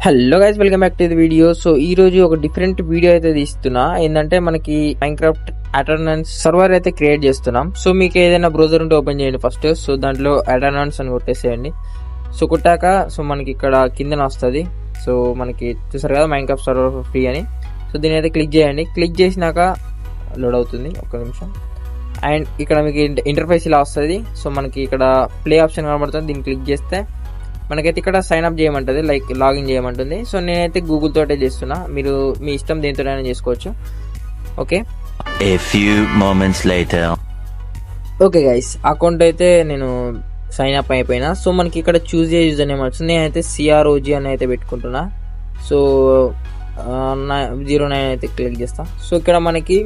Hello guys, welcome back to the video. So ఈ రోజు ఒక డిఫరెంట్ వీడియో అయితే తీస్తున్నా. ఏంటంటే మనకి మైన్క్రాఫ్ట్ అటర్నన్స్ సర్వర్ అయితే క్రియేట్ చేస్తున్నాం. సో మీకు ఏదైనా బ్రౌజర్ ఉంటే ఓపెన్ చేయండి ఫస్ట్. సో దాంట్లో అటర్నన్స్ అని కొట్టేసేయండి. సో కొట్టాక సో మనకి ఇక్కడ కిందన వస్తుంది. సో మనకి చూసారు కదా మైన్క్రాఫ్ట్ సర్వర్ ఫ్రీ అని. సో దీని అయితే క్లిక్ చేయండి. క్లిక్ చేసినాక లోడ్ అవుతుంది, ఒక్క నిమిషం. అండ్ ఇక్కడ మీకు ఇంటర్ఫేస్ ఇలా వస్తుంది. సో మనకి ఇక్కడ ప్లే ఆప్షన్ కనబడుతుంది, దీన్ని క్లిక్ చేస్తే మనకైతే ఇక్కడ సైన్ అప్ చేయమంటుంది, లైక్ లాగిన్ చేయమంటుంది. సో నేనైతే గూగుల్ తోటే చేస్తున్నా, మీరు మీ ఇష్టం దేనితోనైనా చేసుకోవచ్చు. Okay, A few moments later. Okay guys, account అయితే నేను సైన్ అప్ అయిపోయినా. సో మనకి ఇక్కడ చూజ్ ఏ యూజర్ నేమ్ వచ్చింది. నేనైతే CROG అని అయితే పెట్టుకుంటున్నా. సో 09 అయితే క్లిక్ చేస్తా. సో ఇక్కడ మనకి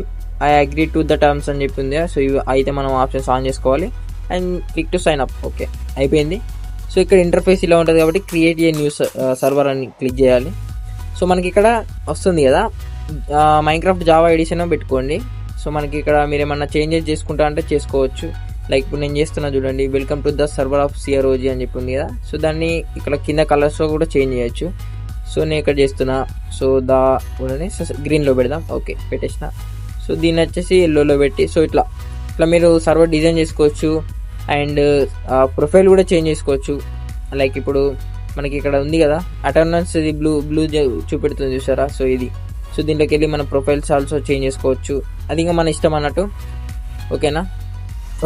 I agree to the terms అని చెప్పింది. సో ఇవి అయితే మనం ఆప్షన్స్ ఆన్ చేసుకోవాలి and click to sign up. Okay, అయిపోయింది. సో ఇక్కడ ఇంటర్ఫేస్ ఇలా ఉంటుంది కాబట్టి క్రియేట్ ఏ న్యూ సర్వర్ అని క్లిక్ చేయాలి. సో మనకి ఇక్కడ వస్తుంది కదా మైన్క్రాఫ్ట్ జావా ఎడిషన్ పెట్టుకోండి. సో మనకి ఇక్కడ మీరు ఏమన్నా చేంజెస్ చేసుకుంటా అంటే చేసుకోవచ్చు. లైక్ ఇప్పుడు నేను చేస్తున్నా చూడండి, welcome to the server of CROG అని చెప్పింది కదా. సో దాన్ని ఇక్కడ కింద కలర్స్లో కూడా చేంజ్ చేయొచ్చు. సో నేను ఇక్కడ చేస్తున్నా. సో గ్రీన్లో పెడదాం. ఓకే, పెట్టేసిన. సో దీన్ని వచ్చేసి ఎల్లోలో పెట్టి సో ఇట్లా మీరు సర్వర్ డిజైన్ చేసుకోవచ్చు. అండ్ ప్రొఫైల్ కూడా చేంజ్ చేసుకోవచ్చు. లైక్ ఇప్పుడు మనకి ఇక్కడ ఉంది కదా అటర్నన్స్, ఇది బ్లూ చూపెడుతుంది చూసారా. సో ఇది సో దీంట్లోకి వెళ్ళి మన ప్రొఫైల్స్ ఆల్సో చేంజ్ చేసుకోవచ్చు. అది ఇంకా మన ఇష్టం అన్నట్టు. ఓకేనా?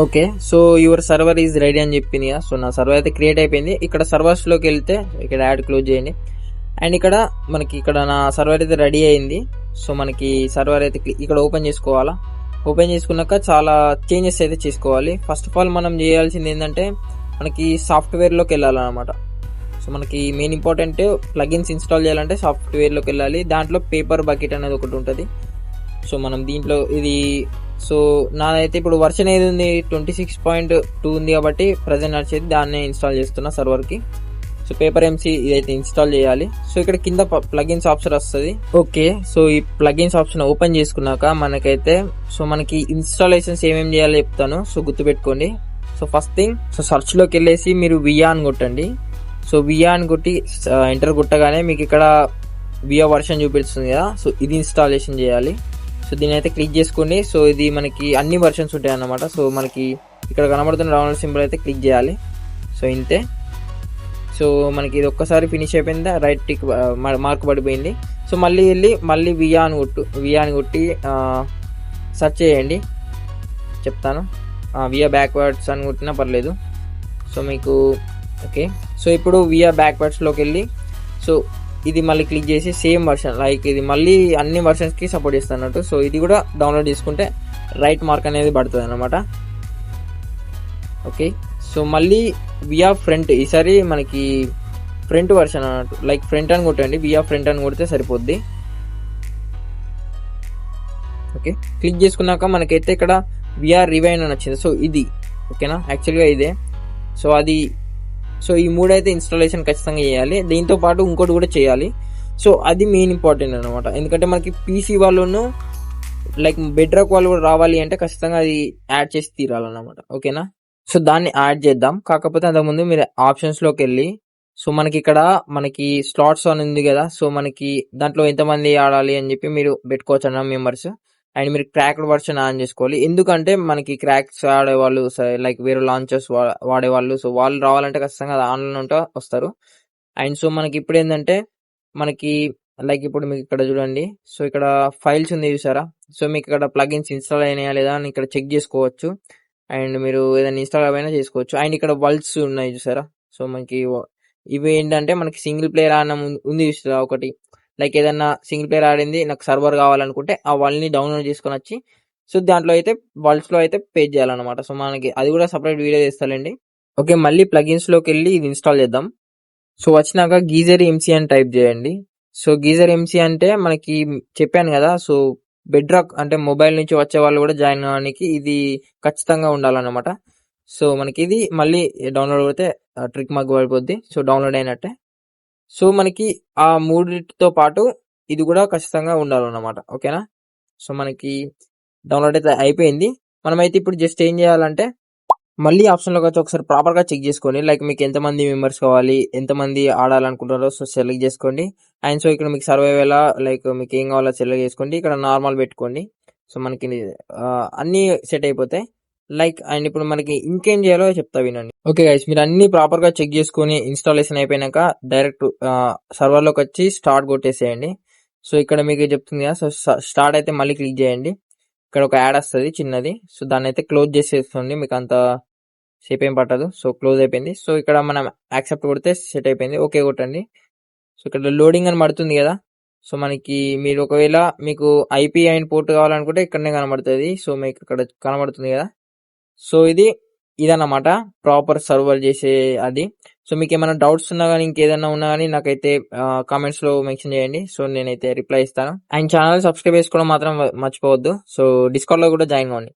Okay, so your server is ready అని చెప్పింది కదా. సో నా సర్వర్ అయితే క్రియేట్ అయిపోయింది. ఇక్కడ సర్వర్స్లోకి వెళ్తే ఇక్కడ యాడ్ క్లోజ్ చేయండి. అండ్ ఇక్కడ మనకి ఇక్కడ నా సర్వర్ అయితే రెడీ అయింది. సో మనకి సర్వర్ అయితే ఇక్కడ ఓపెన్ చేసుకోవాలా. ఓపెన్ చేసుకున్నాక చాలా చేంజెస్ అయితే చేసుకోవాలి. ఫస్ట్ ఆఫ్ ఆల్ మనం చేయాల్సింది ఏంటంటే మనకి సాఫ్ట్వేర్లోకి వెళ్ళాలన్నమాట. సో మనకి మెయిన్ ఇంపార్టెంట్ ప్లగిన్స్ ఇన్స్టాల్ చేయాలంటే సాఫ్ట్వేర్లోకి వెళ్ళాలి. దాంట్లో పేపర్ బకెట్ అనేది ఒకటి ఉంటుంది. సో మనం దీంట్లో ఇది సో నాదైతే ఇప్పుడు వర్షన్ ఏది ఉంది 26.2 ఉంది కాబట్టి ప్రజెంట్ నడిచేది దాన్నే ఇన్స్టాల్ చేస్తున్నా సర్వర్కి. సో పేపర్ MC ఇదైతే ఇన్స్టాల్ చేయాలి. సో ఇక్కడ కింద ప్లగిన్స్ ఆప్షన్ వస్తుంది. ఓకే, సో ఈ ప్లగిన్స్ ఆప్షన్ ఓపెన్ చేసుకున్నాక మనకైతే సో మనకి ఇన్స్టాలేషన్స్ ఏమేమి చేయాలో చెప్తాను. సో గుర్తుపెట్టుకోండి. సో ఫస్ట్ థింగ్ సో సర్చ్లోకి వెళ్ళేసి మీరు వియా అని కొట్టండి. సో వియా అని కొట్టి ఎంటర్ కొట్టగానే మీకు ఇక్కడ వియా వర్షన్ చూపిస్తుంది కదా. సో ఇది ఇన్స్టాలేషన్ చేయాలి. సో దీని అయితే క్లిక్ చేసుకోండి. సో ఇది మనకి అన్ని వర్షన్స్ ఉంటాయి అన్నమాట. సో మనకి ఇక్కడ కనబడుతున్న డౌన్లోడ్ సింబల్ అయితే క్లిక్ చేయాలి. సో ఇంతే. సో మనకి ఇది ఒక్కసారి ఫినిష్ అయిపోయిందా, రైట్ టిక్ మార్క్ పడిపోయింది. సో మళ్ళీ వెళ్ళి మళ్ళీ వియా అని కొట్టి సెర్చ్ చేయండి, చెప్తాను. వియా బ్యాక్వర్డ్స్ అని కొట్టినా పర్లేదు. సో మీకు ఓకే, సో ఇప్పుడు వియా బ్యాక్వర్డ్స్లోకి వెళ్ళి సో ఇది మళ్ళీ క్లిక్ చేసి సేమ్ వర్షన్, లైక్ ఇది మళ్ళీ అన్ని వర్షన్స్కి సపోర్ట్ చేస్తున్నట్టు. సో ఇది కూడా డౌన్లోడ్ చేసుకుంటే రైట్ మార్క్ అనేది పడుతుంది అన్నమాట. ఓకే, సో మళ్ళీ వియా ఫ్రంట్, ఈసారి మనకి ఫ్రంట్ వర్షన్ అన్నట్టు, లైక్ ఫ్రంట్ అని కొట్టండి. వియా ఫ్రంట్ అని కొడితే సరిపోద్ది. ఓకే, క్లిక్ చేసుకున్నాక మనకైతే ఇక్కడ వియా రివైన్ అని వచ్చింది. సో ఇది ఓకేనా, యాక్చువల్గా ఇదే. సో అది సో ఈ మూడైతే ఇన్స్టాలేషన్ ఖచ్చితంగా చేయాలి. దీంతో పాటు ఇంకోటి కూడా చేయాలి. సో అది మెయిన్ ఇంపార్టెంట్ అనమాట. ఎందుకంటే మనకి PC వాళ్ళను లైక్ బెడ్రాక్ వాళ్ళు కూడా రావాలి అంటే ఖచ్చితంగా అది యాడ్ చేసి తీరాలన్నమాట. ఓకేనా? సో దాన్ని యాడ్ చేద్దాం. కాకపోతే అంతకుముందు మీరు ఆప్షన్స్లోకి వెళ్ళి సో మనకి ఇక్కడ మనకి స్లాట్స్ అని ఉంది కదా. సో మనకి దాంట్లో ఎంతమంది ఆడాలి అని చెప్పి మీరు పెట్టుకోవచ్చు అన్న మెంబర్స్. అండ్ మీరు క్రాక్డ్ వర్షన్ ఆన్ చేసుకోవాలి. ఎందుకంటే మనకి క్రాక్స్ ఆడేవాళ్ళు లైక్ వేరే లాంచర్స్ వాడేవాళ్ళు సో వాళ్ళు రావాలంటే ఖచ్చితంగా అది ఆన్లైన్ ఉంటే వస్తారు. అండ్ సో మనకి ఇప్పుడు ఏంటంటే మనకి లైక్ ఇప్పుడు మీకు ఇక్కడ చూడండి. సో ఇక్కడ ఫైల్స్ ఉంది చూసారా. సో మీకు ఇక్కడ ప్లగిన్స్ ఇన్స్టాల్ అయినాయా లేదా అని ఇక్కడ చెక్ చేసుకోవచ్చు. అండ్ మీరు ఏదైనా ఇన్స్టాల్ అయినా చేసుకోవచ్చు. అండ్ ఇక్కడ వరల్డ్స్ ఉన్నాయి చూసారా. సో మనకి ఇవి ఏంటంటే మనకి సింగిల్ ప్లేయర్ ఆడిన ఉంది చూసారా ఒకటి. లైక్ ఏదన్నా సింగిల్ ప్లేయర్ ఆడింది నాకు సర్వర్ కావాలనుకుంటే ఆ వరల్డ్ని డౌన్లోడ్ చేసుకొని వచ్చి సో దాంట్లో అయితే వరల్డ్స్లో అయితే పే చేయాలన్నమాట. సో మనకి అది కూడా సపరేట్ వీడియో చేస్తానండి. ఓకే, మళ్ళీ ప్లగిన్స్లోకి వెళ్ళి ఇది ఇన్స్టాల్ చేద్దాం. సో వచ్చినాక గీజర్ MC అని టైప్ చేయండి. సో గీజర్ MC అంటే మనకి చెప్పాను కదా. సో బెడ్రాక్ అంటే మొబైల్ నుంచి వచ్చే వాళ్ళు కూడా జాయిన్ అవ్వడానికి ఇది ఖచ్చితంగా ఉండాలన్నమాట. సో మనకి ఇది మళ్ళీ డౌన్లోడ్ అయితే ట్రిక్ మార్క్ పడిపోద్ది. సో డౌన్లోడ్ అయినట్టే. సో మనకి ఆ మూడిటితో పాటు ఇది కూడా ఖచ్చితంగా ఉండాలన్నమాట. ఓకేనా? సో మనకి డౌన్లోడ్ అయితే అయిపోయింది. మనమైతే ఇప్పుడు జస్ట్ ఏం చేయాలంటే మళ్ళీ ఆప్షన్లోకి వచ్చి ఒకసారి ప్రాపర్గా చెక్ చేసుకోండి. లైక్ మీకు ఎంతమంది మెంబర్స్ కావాలి, ఎంతమంది ఆడాలనుకుంటారో సో సెలెక్ట్ చేసుకోండి. అండ్ సో ఇక్కడ మీకు సర్వైవల్ లైక్ మీకు ఏం కావాలో సెలెక్ట్ చేసుకోండి. ఇక్కడ నార్మల్ పెట్టుకోండి. సో మనకి అన్నీ సెట్ అయిపోతాయి. లైక్ అండ్ ఇప్పుడు మనకి ఇంకేం చేయాలో చెప్తా వినండి. ఓకే గైస్, మీరు అన్ని ప్రాపర్గా చెక్ చేసుకొని ఇన్స్టాలేషన్ అయిపోయినాక డైరెక్ట్ సర్వర్లోకి వచ్చి స్టార్ట్ కొట్టేసేయండి. సో ఇక్కడ మీకు చెప్తుంది కదా, సో స్టార్ట్ అయితే మళ్ళీ క్లిక్ చేయండి. ఇక్కడ ఒక యాడ్ వస్తుంది చిన్నది. సో దాన్ని అయితే క్లోజ్ చేసేస్తుంది, మీకు అంత సేపు ఏం పట్టదు. సో క్లోజ్ అయిపోయింది. సో ఇక్కడ మనం యాక్సెప్ట్ కొడితే సెట్ అయిపోయింది. ఓకే కొట్టండి. సో ఇక్కడ లోడింగ్ అని పడుతుంది కదా. సో మనకి మీరు ఒకవేళ మీకు ఐపీ అండ్ పోర్ట్ కావాలనుకుంటే ఇక్కడనే కనబడుతుంది. సో మీకు ఇక్కడ కనబడుతుంది కదా. సో ఇదన్నమాట ప్రాపర్ సర్వర్ చేసే అది. సో మీకు ఏమైనా డౌట్స్ ఉన్నా కానీ ఇంకేదైనా ఉన్నా కానీ నాకైతే కామెంట్స్ లో మెన్షన్ చేయండి. సో నేనైతే రిప్లై ఇస్తాను. అండ్ ఛానల్ సబ్స్క్రైబ్ చేసుకోవడం మాత్రం మర్చిపోవద్దు. సో డిస్కౌంట్ లో కూడా జాయిన్ కావండి.